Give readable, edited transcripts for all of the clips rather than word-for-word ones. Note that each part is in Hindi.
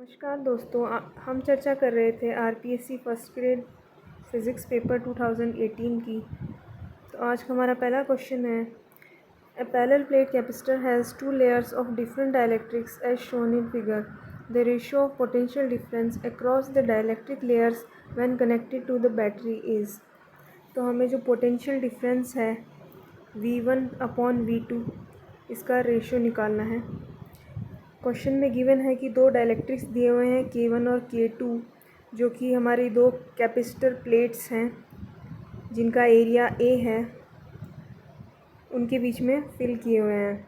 नमस्कार दोस्तों, हम चर्चा कर रहे थे RPSC first grade physics paper 2018 की। तो आज का हमारा पहला क्वेश्चन है, a parallel plate capacitor has two layers of different dielectrics as shown in figure. The ratio of potential difference across the dielectric layers when connected to the battery is. तो हमें जो पोटेंशियल डिफरेंस है V1/V2 इसका रेशियो निकालना है। क्वेश्चन में गिवन है कि दो डाइलेक्ट्रिक्स दिए हुए हैं K1 और K2, जो कि हमारी दो कैपेसिटर प्लेट्स हैं जिनका एरिया A है, उनके बीच में फिल किए हुए हैं।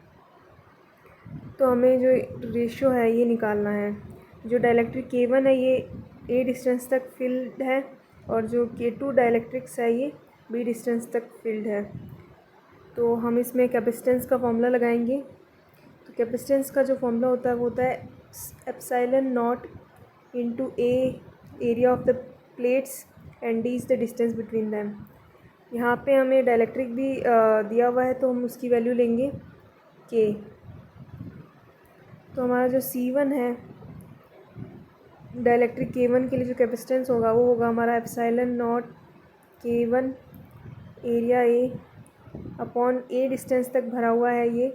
तो हमें जो रेशियो है ये निकालना है। जो डाइलेक्ट्रिक K1 है ये A डिस्टेंस तक फिल्ड है और जो K2 डाइलेक्ट्रिक्स है ये B डिस्टेंस तक फिल्ड है। तो हम इसमें कैपेसिटेंस का फॉर्मूला लगाएंगे। तो कैपेसिटेंस का जो फॉर्मूला होता है वो होता है epsilon not into A area of the plates and D is the distance between them. यहाँ पे हमें डाइलेक्ट्रिक भी दिया हुआ है तो हम उसकी वैल्यू लेंगे K। तो हमारा जो C1 है डाइलेक्ट्रिक K1 के लिए जो कैपेसिटेंस होगा वो होगा हमारा epsilon not K1 area A upon A distance तक भरा हुआ है। ये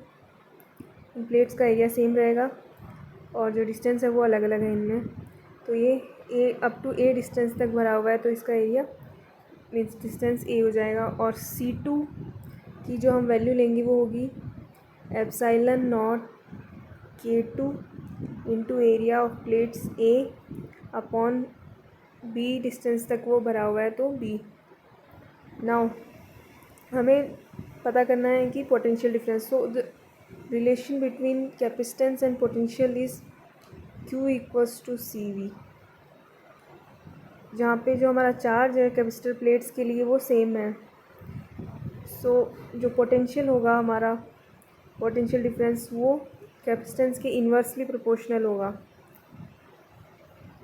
इन प्लेट्स का एरिया सेम रहेगा और जो डिस्टेंस है वो अलग अलग है इनमें। तो ये A up to A distance तक भरा हुआ है तो इसका एरिया मीन्स डिस्टेंस A हो जाएगा। और C2 की जो हम वैल्यू लेंगे वो होगी epsilon not K2 into area of plates A upon B distance तक वो भरा हुआ है तो B। नाउ हमें पता करना है कि potential difference. So the relation between capacitance and potential is Q equals to CV, जहाँ पे जो हमारा चार्ज है कैपेसिटर प्लेट्स के लिए वो सेम है। सो जो पोटेंशियल होगा हमारा पोटेंशियल डिफरेंस वो कैपेसिटेंस के इन्वर्सली प्रोपोर्शनल होगा।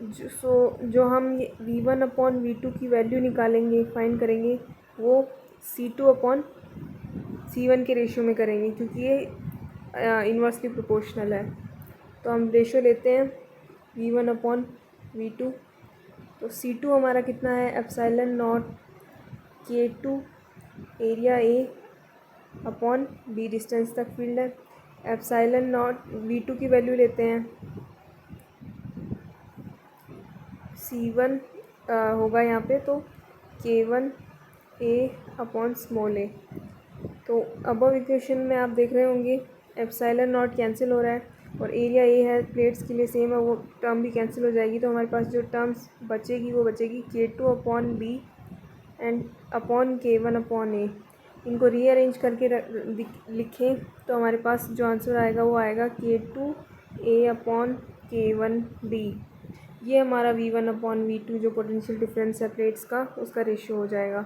जो हम V1/V2 की वैल्यू निकालेंगे, फाइंड करेंगे, वो C2/C1 के रेशियो में करेंगे क्योंकि ये इन्वर्सली प्रोपोर्शनल है। तो हम रेशियो लेते हैं V1/V2। तो C2 हमारा कितना है epsilon not K2 area A upon B distance तक फील्ड है। एप्सिलॉन नॉट V2 की वैल्यू लेते हैं C1 होगा यहाँ पे, तो K1 A upon small a। तो अबव इक्वेशन में आप देख रहे होंगे एप्सिलॉन नॉट कैंसिल हो रहा है और एरिया A है प्लेट्स के लिए सेम है, वो टर्म भी कैंसिल हो जाएगी। तो हमारे पास जो टर्म्स बचेगी वो बचेगी K2/B एंड अपॉन K1/A। इनको रीअरेंज करके लिखें तो हमारे पास जो आंसर आएगा वो आएगा K2A/K1B। ये हमारा V1/V2 जो पोटेंशियल डिफरेंस है प्लेट्स का उसका रेशियो हो जाएगा।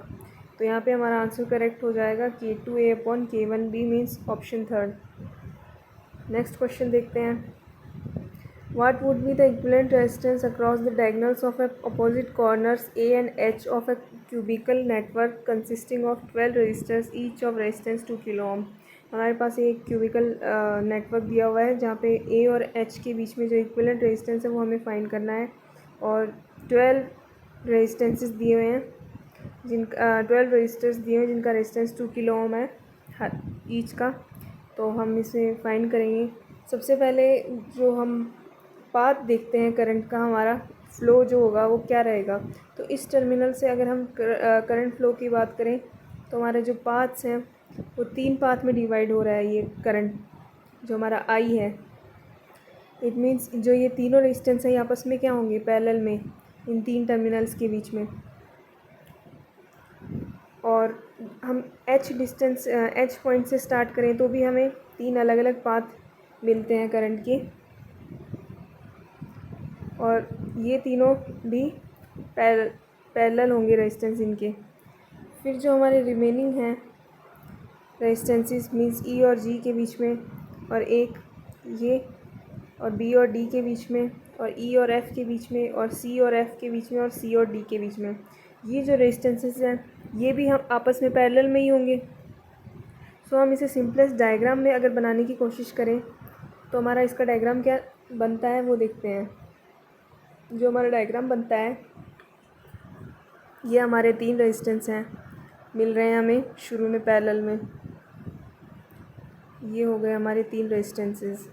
तो यहाँ पे हमारा आंसर करेक्ट हो जाएगा K2A/K1B means option third. Next question देखते हैं। What would be the equivalent resistance across the diagonals of opposite corners A and H of a cubical network consisting of 12 resistors each of resistance 2 kilo ohm. हमारे पास एक क्यूबिकल नेटवर्क दिया हुआ है जहाँ पे A और H के बीच में जो इक्विवेलेंट रेजिस्टेंस है वो हमें फाइंड करना है और 12 रेजिस्टेंसेस दिए हुए हैं 12 रेजिस्टर्स दिए हुए हैं जिनका रेजिस्टेंस 2 किलो ओम है हर ईच का। तो हम इसे फाइंड करेंगे। सबसे पहले जो हम पाथ देखते हैं करंट का, हमारा फ़्लो जो होगा वो क्या रहेगा। तो इस टर्मिनल से अगर हम करंट फ़्लो की बात करें तो हमारे जो पाथ्स हैं वो 3 पाथ में डिवाइड हो रहा है। ये करंट जो हमारा I है, इट मीन्स जो ये तीनों रेजिस्टेंस है आपस में क्या होंगे पैरेलल में इन 3 टर्मिनल्स के बीच में। और हम H पॉइंट से स्टार्ट करें तो भी हमें 3 अलग अलग पाथ मिलते हैं करंट के और ये तीनों भी पैरेलल होंगे रेजिस्टेंस इनके। फिर जो हमारे रिमेनिंग हैं रेजिस्टेंसेस मीन्स E और G के बीच में और एक ये और B और D के बीच में और E और F के बीच में और C और F के बीच में और C और D के बीच में, ये जो रेजिस्टेंसेस हैं ये भी हम आपस में पैरेलल में ही होंगे। सो हम इसे सिंपलेस्ट डायग्राम में अगर बनाने की कोशिश करें तो हमारा इसका डायग्राम क्या बनता है वो देखते हैं। जो हमारा डायग्राम बनता है, ये हमारे 3 रेजिस्टेंस हैं, मिल रहे हैं हमें शुरू में पैरेलल में। ये हो गए हमारे 3 रेजिस्टेंसेस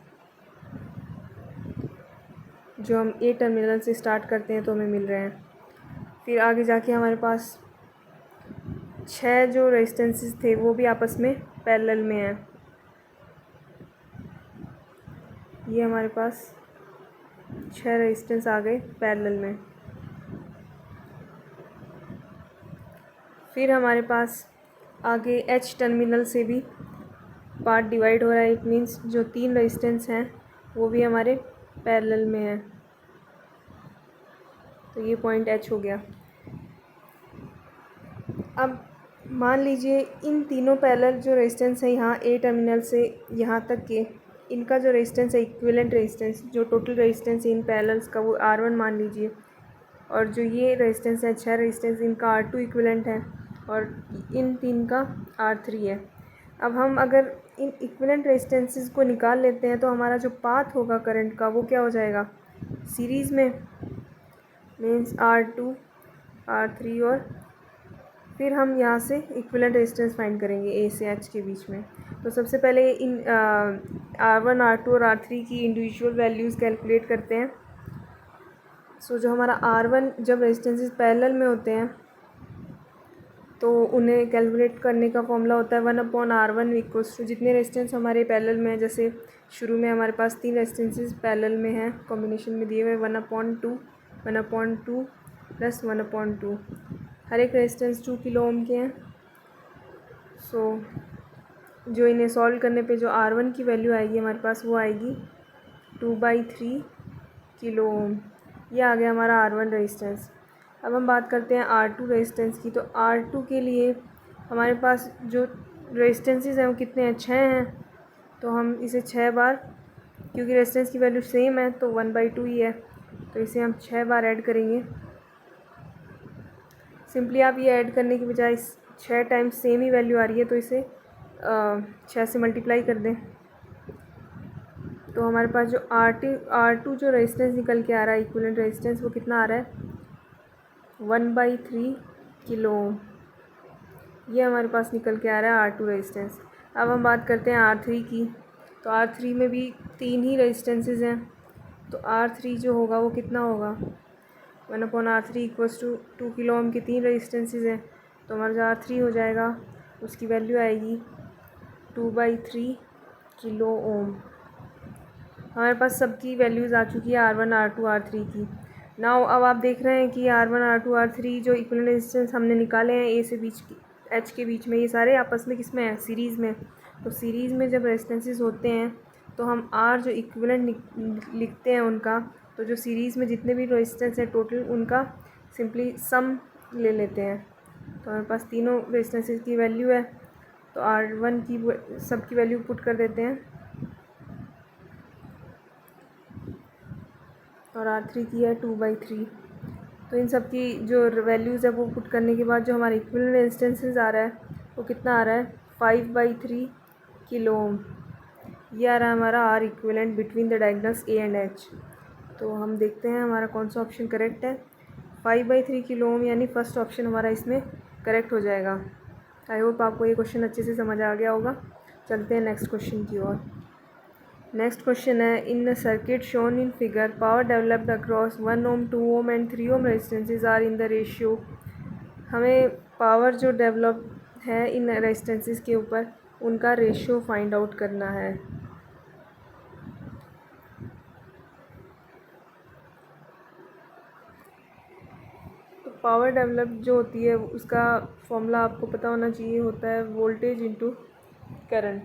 जो हम ए टर्मिनल से स्टार्ट करते हैं तो हमें मिल रहे हैं। फिर आगे जाके हमारे पास 6 जो रेजिस्टेंसेस थे वो भी आपस में पैरेलल में हैं। ये हमारे पास 6 रेजिस्टेंस आ गए पैरेलल में। फिर हमारे पास आगे एच टर्मिनल से भी पार्ट डिवाइड हो रहा है। इट मीन्स जो 3 रेजिस्टेंस हैं वो भी हमारे पैरेलल में है। तो ये पॉइंट एच हो गया। अब मान लीजिए इन तीनों पैरेलल जो रेजिस्टेंस है यहाँ ए टर्मिनल से यहाँ तक के, इनका जो रेजिस्टेंस है इक्विवेलेंट रेजिस्टेंस, जो टोटल रेजिस्टेंस है इन पैरेलल्स का वो R1 मान लीजिए, और जो ये रेजिस्टेंस है 6 रेजिस्टेंस, इनका R2 इक्विवेलेंट है और इन 3 का R3 है। अब हम अगर इन इक्विवेलेंट रेजिस्टेंसेस को निकाल लेते हैं तो हमारा जो पाथ होगा करंट का वो क्या हो जाएगा, सीरीज़ में, मीन्स R2 R3, और फिर हम यहाँ से इक्विवेलेंट रेजिस्टेंस फाइंड करेंगे ए से एच के बीच में। तो सबसे पहले इन R1 R2 और R3 की इंडिविजुअल वैल्यूज़ कैलकुलेट करते हैं। सो जो हमारा R1 जब रेजिस्टेंसेस पैरेलल में होते हैं तो उन्हें कैलकुलेट करने का फॉर्मूला होता है 1/R1 इक्वल्स टू, जितने रेजिस्टेंस हमारे पैरेलल में हैं, जैसे शुरू में हमारे पास 3 रेजिस्टेंसेस पैरेलल में हैं, कॉम्बिनेशन में दिए हुए 1/2 1/2 प्लस 1/2। हर एक रेजिस्टेंस 2 किलो ओम के हैं। सो जो इन्हें सॉल्व करने पे जो R1 की वैल्यू आएगी हमारे पास वो आएगी 2/3 किलो ओम। ये आ गया हमारा R1 रेजिस्टेंस। अब हम बात करते हैं R2 रेजिस्टेंस की। तो R2 के लिए हमारे पास जो रेजिस्टेंसेस हैं वो कितने हैं, 6 हैं। तो हम इसे 6 बार, क्योंकि रेजिस्टेंस की वैल्यू सेम है तो 1/2 ही है, तो इसे हम 6 बार ऐड करेंगे। सिंपली आप ये ऐड करने की बजाय 6 टाइम्स सेम ही वैल्यू आ रही है तो इसे 6 से मल्टीप्लाई कर दें। तो हमारे पास जो R2 जो रेजिस्टेंस निकल के आ रहा है, इक्विवेलेंट रेजिस्टेंस, वो कितना आ रहा है, 1/3 किलो ओम। ये हमारे पास निकल के आ रहा है R2 रेजिस्टेंस। अब हम बात करते हैं R3 की। तो R3 में भी 3 ही रेजिस्टेंसेस हैं, तो R3 जो होगा वो कितना होगा, 1/R3 equals to 2 kilo ohm के 3 रेजिस्टेंसेस हैं, तो हमारा जो R3 हो जाएगा उसकी वैल्यू आएगी 2/3 किलो ओम। हमारे पास सबकी वैल्यूज़ आ चुकी है R1 R2 R3 की। नाउ अब आप देख रहे हैं कि R1 R2 R3 जो इक्विवेलेंट रेजिस्टेंस हमने निकाले हैं ए से एच के बीच में, ये सारे आपस में किस में है, सीरीज़ में। तो सीरीज़ में जब रेजिस्टेंसेस होते हैं तो हम R जो इक्विवेलेंट लिखते हैं उनका, तो जो सीरीज़ में जितने भी रेजिस्टेंस है टोटल उनका सिंपली सम ले लेते हैं। तो हमारे पास तीनों रेजिस्टेंसेस की वैल्यू है, तो R1 की सबकी वैल्यू पुट कर देते हैं और R3 की है 2/3। तो इन सब की जो वैल्यूज़ है वो पुट करने के बाद जो हमारा इक्विवेलेंट रेजिस्टेंसेस आ रहा है वो कितना आ रहा है, 5/3 किलो ओम। ये आ रहा है हमारा R equivalent between the diagonals A and H. तो हम देखते हैं हमारा कौन सा ऑप्शन करेक्ट है। 5/3 किलो ओम यानी फर्स्ट ऑप्शन हमारा इसमें करेक्ट हो जाएगा। आई होप आपको ये क्वेश्चन अच्छे से समझ आ गया होगा। चलते हैं नेक्स्ट क्वेश्चन की ओर। नेक्स्ट क्वेश्चन है, in circuit shown in figure power developed across 1 ohm 2 ohm and 3 ohm resistances are in the ratio. हमें पावर जो डेवलप है इन रेजिस्टेंसेज के ऊपर उनका रेशियो फाइंड आउट करना है। तो पावर डेवलप जो होती है उसका फॉर्मूला आपको पता होना चाहिए, होता है वोल्टेज इनटू करंट।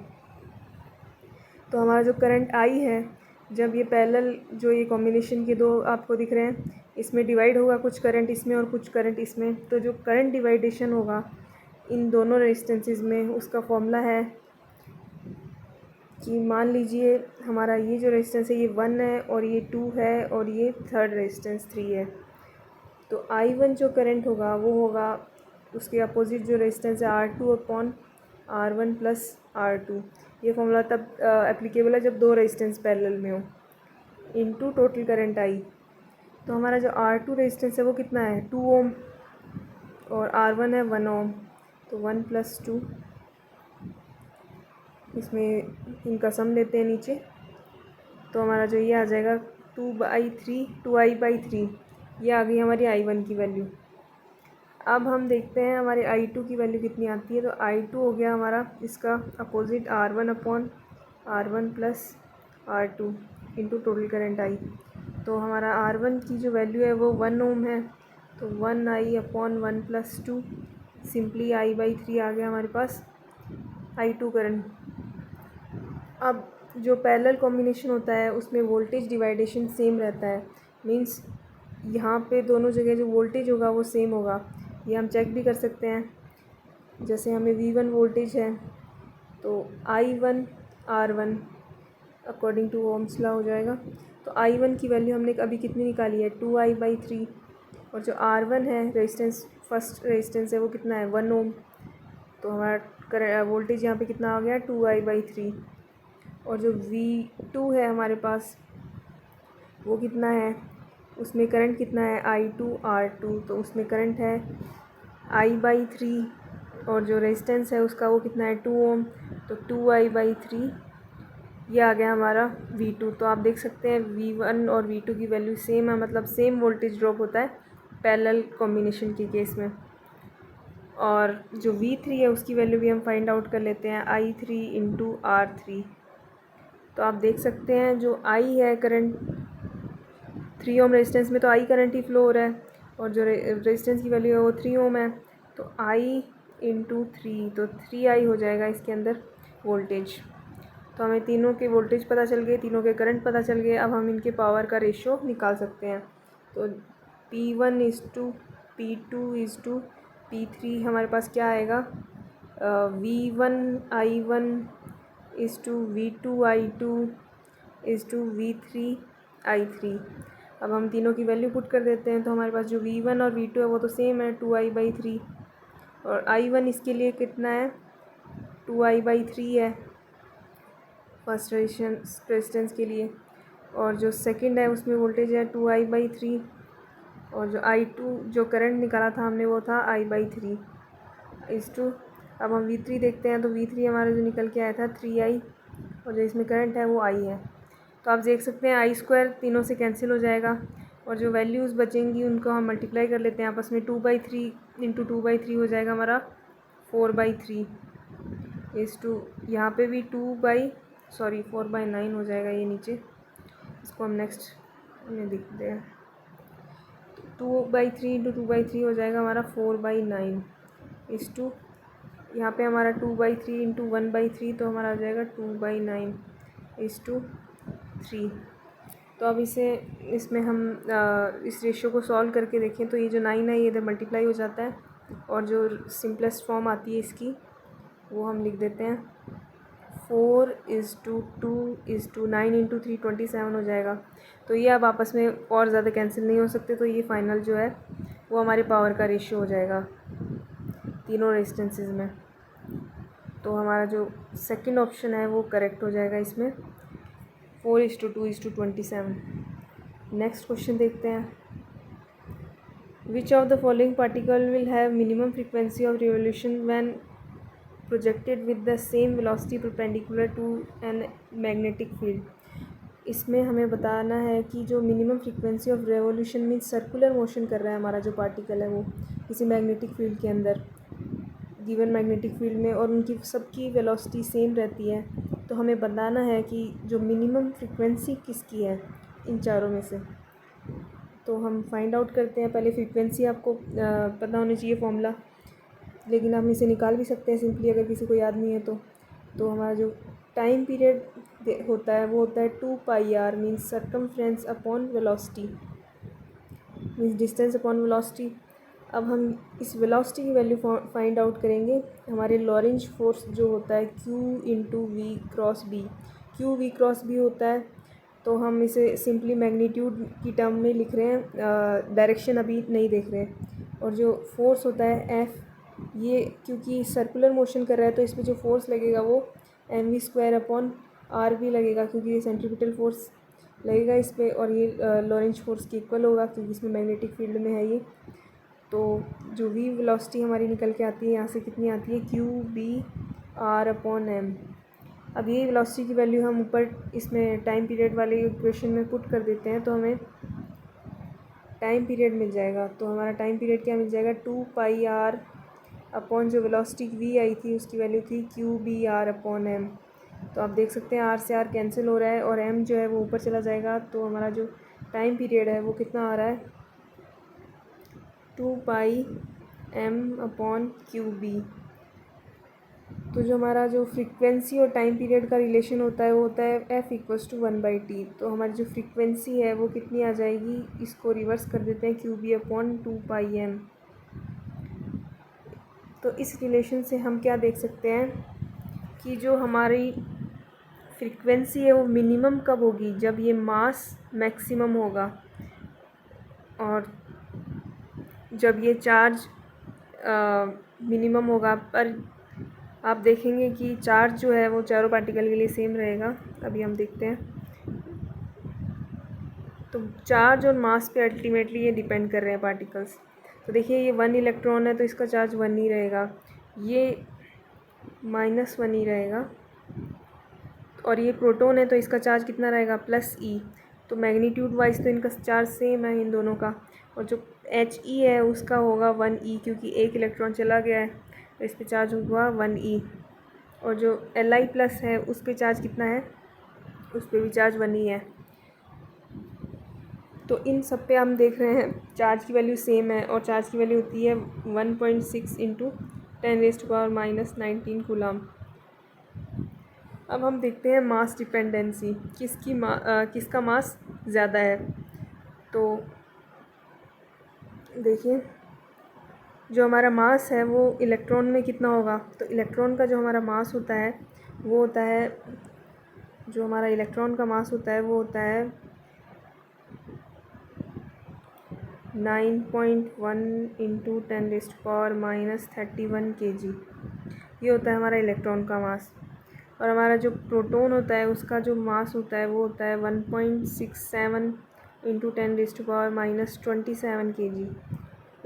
तो हमारा जो करंट आई है, जब ये पैरेलल जो ये कॉम्बिनेशन के दो आपको दिख रहे हैं, इसमें डिवाइड होगा कुछ करंट इसमें और कुछ करंट इसमें, तो जो करंट डिवाइडेशन होगा इन दोनों रेजिस्टेंसेस में उसका फॉर्मूला है कि मान लीजिए हमारा ये जो रेजिस्टेंस है ये 1 है और ये 2 है और ये थर्ड रेजिस्टेंस 3 है। तो I1 जो करंट होगा वो होगा उसके अपोजिट जो रेजिस्टेंस है R2/R1 प्लस R2। ये फॉर्मूला तब एप्लीकेबल है जब दो रेजिस्टेंस पैरेलल में हो, इनटू टोटल करंट I। तो हमारा जो R2 रेजिस्टेंस है वो कितना है 2 ओम और R1 है 1 ओम, तो 1 + 2, इसमें इनका सम लेते हैं नीचे, तो हमारा जो ये आ जाएगा 2i/3 ये आ गई हमारी I1 की वैल्यू। अब हम देखते हैं हमारे I2 की वैल्यू कितनी आती है। तो I2 हो गया हमारा इसका opposite R1/R1 + R2 into total current I। तो हमारा R1 की जो वैल्यू है वो 1 ओम है, तो 1i/1 + 2 सिंपली I/3 आ गया हमारे पास I2 करंट। अब जो पैरेलल कॉम्बिनेशन होता है उसमें वोल्टेज डिवाइडेशन सेम रहता है, मींस यहाँ पे दोनों जगह जो वोल्टेज होगा वो सेम होगा। ये हम चेक भी कर सकते हैं। जैसे हमें V1 वोल्टेज है तो I1 R1 according to Ohm's law हो जाएगा। तो I1 की वैल्यू हमने अभी कितनी निकाली है 2i/3, और जो R1 है रेजिस्टेंस, फर्स्ट रेजिस्टेंस है वो कितना है 1 ओम, तो हमारा वोल्टेज यहाँ पे कितना आ गया 2i/3। और जो V2 है हमारे पास वो कितना है, उसमें करंट कितना है I2 R2, तो उसमें करंट है I/3, और जो रेजिस्टेंस है उसका वो कितना है 2 ओम, तो 2i/3 ये आ गया हमारा V2। तो आप देख सकते हैं V1 और V2 की वैल्यू सेम है, मतलब सेम वोल्टेज ड्रॉप होता है पैरेलल कॉम्बिनेशन के केस में। और जो V3 है उसकी वैल्यू भी हम फाइंड आउट कर लेते हैं I3/R3। तो आप देख सकते हैं जो I है करंट 3 ओम रेजिस्टेंस में, तो I करंट ही फ्लो हो रहा है, और जो रेजिस्टेंस की वैल्यू है वो 3 ओम है, तो I/3, तो 3I हो जाएगा इसके अंदर वोल्टेज। तो हमें तीनों के वोल्टेज पता चल गए, तीनों के करंट पता चल गए। अब हम इनके पावर का रेशियो निकाल सकते हैं। तो P1:P2:P3 हमारे पास क्या आएगा, V1I1:V2I2:V3I3। अब हम तीनों की वैल्यू पुट कर देते हैं, तो हमारे पास जो V1 और V2 है वो तो सेम है 2i/3, और I1 इसके लिए कितना है 2i/3 है फर्स्ट रेजिस्टेंस के लिए, और जो सेकंड है उसमें वोल्टेज है 2i/3, और जो I2 जो करंट निकाला था हमने वो था I/3 इस टू। अब हम V3 देखते हैं, तो V3 हमारा जो निकल के आया था 3i, और जो इसमें करंट है वो I है। तो आप देख सकते हैं I² तीनों से कैंसिल हो जाएगा, और जो वैल्यूज़ बचेंगी उनको हम मल्टीप्लाई कर लेते हैं आपस में। 2/3 इंटू 2/3 हो जाएगा हमारा 4/3 इस टू, यहाँ पे भी 4/9 हो जाएगा ये नीचे, इसको हम नेक्स्ट में देखते हैं। 2/3 इंटू 2/3 हो जाएगा हमारा 4/9 इस टू, यहाँ पे हमारा 2/3 इंटू 1/3, तो हमारा आ जाएगा 2/9 इस टू 3। तो अब इसमें हम इस रेशियो को सॉल्व करके देखें, तो ये जो 9 है ये इधर मल्टीप्लाई हो जाता है, और जो सिंपलेस्ट फॉर्म आती है इसकी वो हम लिख देते हैं 4:2:9 इंटू 3 27 हो जाएगा। तो ये अब आपस में और ज़्यादा कैंसिल नहीं हो सकते, तो ये फाइनल जो है वो हमारे पावर का रेशियो हो जाएगा तीनों रेजिस्टेंसेस में। तो हमारा जो सेकंड ऑप्शन है वो करेक्ट हो जाएगा इसमें 4:2:27। नेक्स्ट क्वेश्चन देखते हैं। Which of the following particle will have minimum frequency of revolution when projected with the same velocity perpendicular to an magnetic field. इसमें हमें बताना है कि जो minimum frequency of revolution means circular motion कर रहा है हमारा जो पार्टिकल है वो किसी मैग्नेटिक फील्ड के अंदर, गिवन मैग्नेटिक फील्ड में, और उनकी सबकी वेलोसिटी सेम रहती है। तो हमें बताना है कि जो मिनिमम फ्रीक्वेंसी किसकी है इन चारों में से। तो हम फाइंड आउट करते हैं। पहले फ्रीक्वेंसी आपको पता होनी चाहिए फॉर्मूला, लेकिन हम इसे निकाल भी सकते हैं सिंपली अगर किसी को याद नहीं है तो। हमारा जो टाइम पीरियड होता है वो होता है 2πr means circumference upon velocity, means distance upon velocity. अब हम इस वेलोसिटी की वैल्यू फाइंड आउट करेंगे। हमारे लॉरेंज फोर्स जो होता है Q/V×B, Q/V×B होता है, तो हम इसे सिंपली मैग्नीट्यूड की टर्म में लिख रहे हैं, डायरेक्शन अभी नहीं देख रहे हैं। और जो फोर्स होता है F, ये क्योंकि सर्कुलर मोशन कर रहा है तो इस पर जो फोर्स लगेगा वो mv² अपॉन r भी लगेगा, क्योंकि ये सेंट्रीपिटल फोर्स लगेगा इस पर, और ये लॉरेंज फोर्स के इक्वल होगा क्योंकि इसमें मैग्नेटिक फील्ड में है ये। तो जो v वेलोसिटी हमारी निकल के आती है यहाँ से कितनी आती है, Q_B_R/m। अब ये वेलोसिटी की वैल्यू हम ऊपर इसमें टाइम पीरियड वाले इक्वेशन में पुट कर देते हैं तो हमें टाइम पीरियड मिल जाएगा। तो हमारा टाइम पीरियड क्या मिल जाएगा, 2πr अपॉन जो वेलोसिटी v आई थी उसकी वैल्यू थी Q_B_R/m। तो आप देख सकते हैं r से r कैंसिल हो रहा है और m जो है वो ऊपर चला जाएगा। तो हमारा जो टाइम पीरियड है वो कितना आ रहा है, 2πm/QB। तो जो हमारा जो फ्रीक्वेंसी और टाइम पीरियड का रिलेशन होता है वो होता है F=1/t। तो हमारी जो फ्रीक्वेंसी है वो कितनी आ जाएगी, इसको रिवर्स कर देते हैं, QB/2πm। तो इस रिलेशन से हम क्या देख सकते हैं कि जो हमारी फ्रीक्वेंसी है वो मिनिमम कब होगी, जब ये मास मैक्सिमम होगा और जब ये चार्ज मिनिमम होगा। पर आप देखेंगे कि चार्ज जो है वो चारों पार्टिकल के लिए सेम रहेगा। अभी हम देखते हैं। तो चार्ज और मास पे अल्टीमेटली ये डिपेंड कर रहे हैं पार्टिकल्स। तो देखिए ये 1 इलेक्ट्रॉन है तो इसका चार्ज 1 ही रहेगा, ये -1 ही रहेगा, और ये प्रोटॉन है तो इसका चार्ज कितना रहेगा, +e। तो मैग्नीट्यूड वाइज तो इनका चार्ज सेम है इन दोनों का। और जो He है उसका होगा 1e क्योंकि एक इलेक्ट्रॉन चला गया है तो इस पर चार्ज हुआ 1e। और जो Li+ है उस पर चार्ज कितना है, उस पर भी चार्ज 1 ही है। तो इन सब पे हम देख रहे हैं चार्ज की वैल्यू सेम है और चार्ज की वैल्यू होती है 1.6 × 10⁻⁻19 कूलम। अब हम देखते हैं मास डिपेंडेंसी, किसका मास ज़्यादा है। तो देखिए जो हमारा मास है वो इलेक्ट्रॉन में कितना होगा, तो इलेक्ट्रॉन का जो हमारा मास होता है वो होता है, जो हमारा इलेक्ट्रॉन का मास होता है वो होता है 9.1 × 10⁻31 kg। ये होता है हमारा इलेक्ट्रॉन का मास। और हमारा जो प्रोटॉन होता है उसका जो मास होता है वो होता है 1.67 × 10⁻27 kg।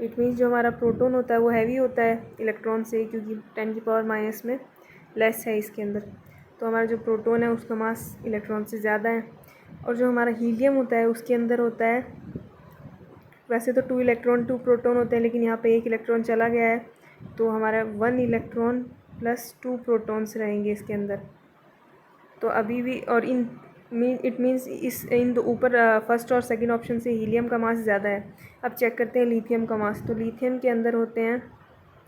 इट मीन्स जो हमारा प्रोटॉन होता है वो हैवी होता है इलेक्ट्रॉन से क्योंकि 10⁻⁻ में लेस है इसके अंदर। तो हमारा जो प्रोटॉन है उसका मास इलेक्ट्रॉन से ज़्यादा है। और जो हमारा हीलियम होता है उसके अंदर होता है, वैसे तो 2 इलेक्ट्रॉन 2 प्रोटॉन होते हैं लेकिन यहाँ पे 1 इलेक्ट्रॉन चला गया है तो हमारा 1 इलेक्ट्रॉन + 2 प्रोटॉन्स रहेंगे इसके अंदर। तो अभी भी और इट मीन्स इन ऊपर फर्स्ट और सेकंड ऑप्शन से हीलियम का मास ज़्यादा है। अब चेक करते हैं लिथियम का मास। तो लिथियम के अंदर होते हैं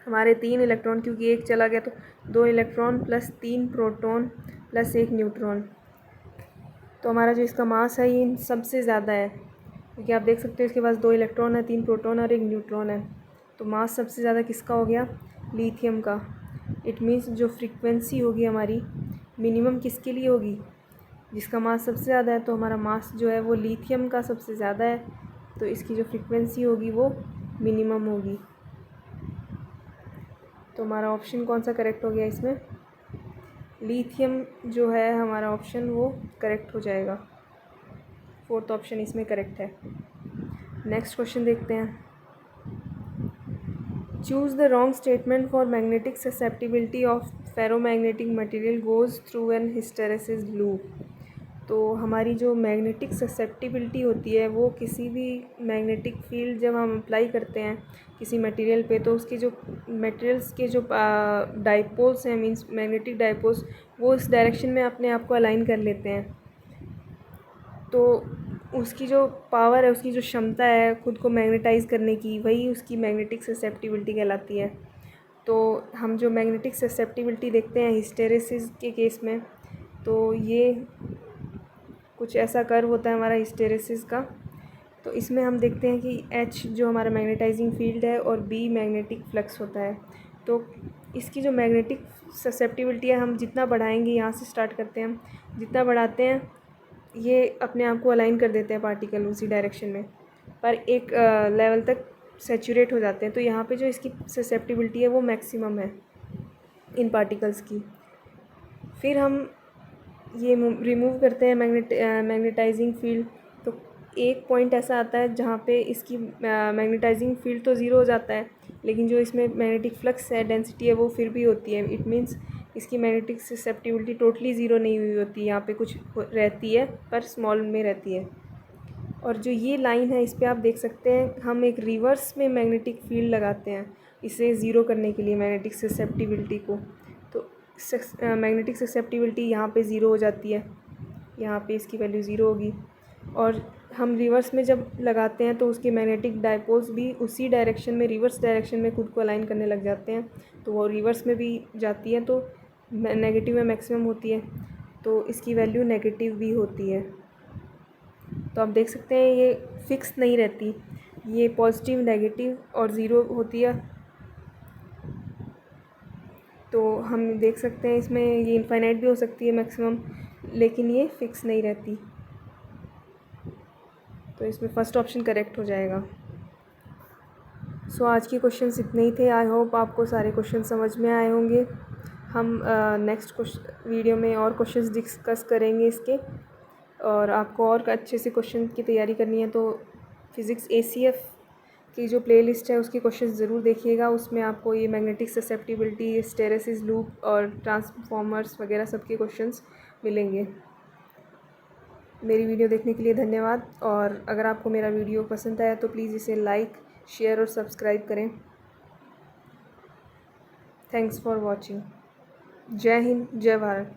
हमारे 3 इलेक्ट्रॉन क्योंकि एक चला गया तो 2 इलेक्ट्रॉन + 3 प्रोटॉन + 1 न्यूट्रॉन। तो हमारा जो इसका मास है ये इन सबसे ज़्यादा है क्योंकि आप देख सकते हो इसके पास 2 इलेक्ट्रॉन है, 3 प्रोटॉन और 1 न्यूट्रॉन है। तो मास सबसे ज़्यादा किसका हो गया, लिथियम का। इट मीन्स जो फ्रीक्वेंसी होगी हमारी मिनिमम किसके लिए होगी, जिसका मास सबसे ज़्यादा है। तो हमारा मास जो है वो लिथियम का सबसे ज़्यादा है तो इसकी जो फ्रीक्वेंसी होगी वो मिनिमम होगी। तो हमारा ऑप्शन कौन सा करेक्ट हो गया इसमें, लिथियम जो है हमारा ऑप्शन वो करेक्ट हो जाएगा। 4th ऑप्शन इसमें करेक्ट है। नेक्स्ट क्वेश्चन देखते हैं। Choose the wrong statement for magnetic susceptibility of ferromagnetic material goes through an hysteresis loop. तो हमारी जो मैग्नेटिक ससेप्टिबिलिटी होती है वो किसी भी मैग्नेटिक फील्ड जब हम अप्लाई करते हैं किसी मटेरियल पे तो उसके जो मटेरियल्स के जो डाइपोल्स हैं मींस मैग्नेटिक डाइपोल्स वो इस डायरेक्शन में अपने आप को अलाइन कर लेते हैं। तो उसकी जो पावर है, उसकी जो क्षमता है खुद को मैग्नेटाइज करने की, वही उसकी मैग्नेटिक ससेप्टिबिलिटी कहलाती है। तो हम जो मैग्नेटिक ससेप्टिबिलिटी देखते हैं हिस्टेरेसिस के केस में, तो ये कुछ ऐसा कर्व होता है हमारा हिस्टेरेसिस का। तो इसमें हम देखते हैं कि H जो हमारा मैग्नेटाइजिंग फील्ड है और B मैग्नेटिक फ्लक्स होता है। तो इसकी जो मैग्नेटिक ससेप्टिबिलिटी है हम जितना बढ़ाएंगे, यहाँ से स्टार्ट करते हैं, हम जितना बढ़ाते हैं ये अपने आप को अलाइन कर देते हैं पार्टिकल उसी डायरेक्शन में, पर एक लेवल तक सेचूरेट हो जाते हैं। तो यहाँ पे जो इसकी ससेप्टिबिलिटी है वो मैक्सिमम है इन पार्टिकल्स की। फिर हम ये रिमूव करते हैं मैग्नेटाइजिंग फील्ड, तो एक पॉइंट ऐसा आता है जहाँ पे इसकी मैग्नेटाइजिंग फील्ड तो ज़ीरो हो जाता है, लेकिन जो इसमें मैग्नेटिक फ्लक्स है, डेंसिटी है, वो फिर भी होती है। इट मीन्स इसकी मैग्नेटिक ससेप्टिबिलिटी टोटली ज़ीरो नहीं हुई होती, यहाँ पे कुछ रहती है पर स्मॉल में रहती है। और जो ये लाइन है, इस पर आप देख सकते हैं हम एक रिवर्स में मैग्नेटिक फील्ड लगाते हैं इसे ज़ीरो करने के लिए, मैग्नेटिक ससेप्टिबिलिटी को। तो मैग्नेटिक ससेप्टिबिलिटी यहाँ पे ज़ीरो हो जाती है, यहाँ पे इसकी वैल्यू ज़ीरो होगी। और हम रिवर्स में जब लगाते हैं तो उसके मैग्नेटिक डायपोल्स भी उसी डायरेक्शन में, रिवर्स डायरेक्शन में खुद को अलाइन करने लग जाते हैं, तो वो रिवर्स में भी जाती है, तो नेगेटिव में मैक्सिमम होती है, तो इसकी वैल्यू नेगेटिव भी होती है। तो आप देख सकते हैं ये फिक्स नहीं रहती, ये पॉजिटिव, नेगेटिव और ज़ीरो होती है। तो हम देख सकते हैं इसमें ये इनफाइनाइट भी हो सकती है मैक्सिमम, लेकिन ये फिक्स नहीं रहती। तो इसमें फर्स्ट ऑप्शन करेक्ट हो जाएगा। सो आज के क्वेश्चंस इतने ही थे। आई होप आपको सारे क्वेश्चन समझ में आए होंगे। हम नेक्स्ट वीडियो में और क्वेश्चंस डिस्कस करेंगे इसके, और आपको और अच्छे से क्वेश्चन की तैयारी करनी है तो फिज़िक्स ACF की जो प्लेलिस्ट है उसके क्वेश्चंस ज़रूर देखिएगा। उसमें आपको ये मैग्नेटिक ससेप्टिबिलिटी, हिस्टैरिसीस लूप और ट्रांसफॉर्मर्स वगैरह सबके क्वेश्चंस मिलेंगे। मेरी वीडियो देखने के लिए धन्यवाद, और अगर आपको मेरा वीडियो पसंद आया तो प्लीज़ इसे लाइक, शेयर और सब्सक्राइब करें। Thanks for watching. जय हिंद, जय भारत।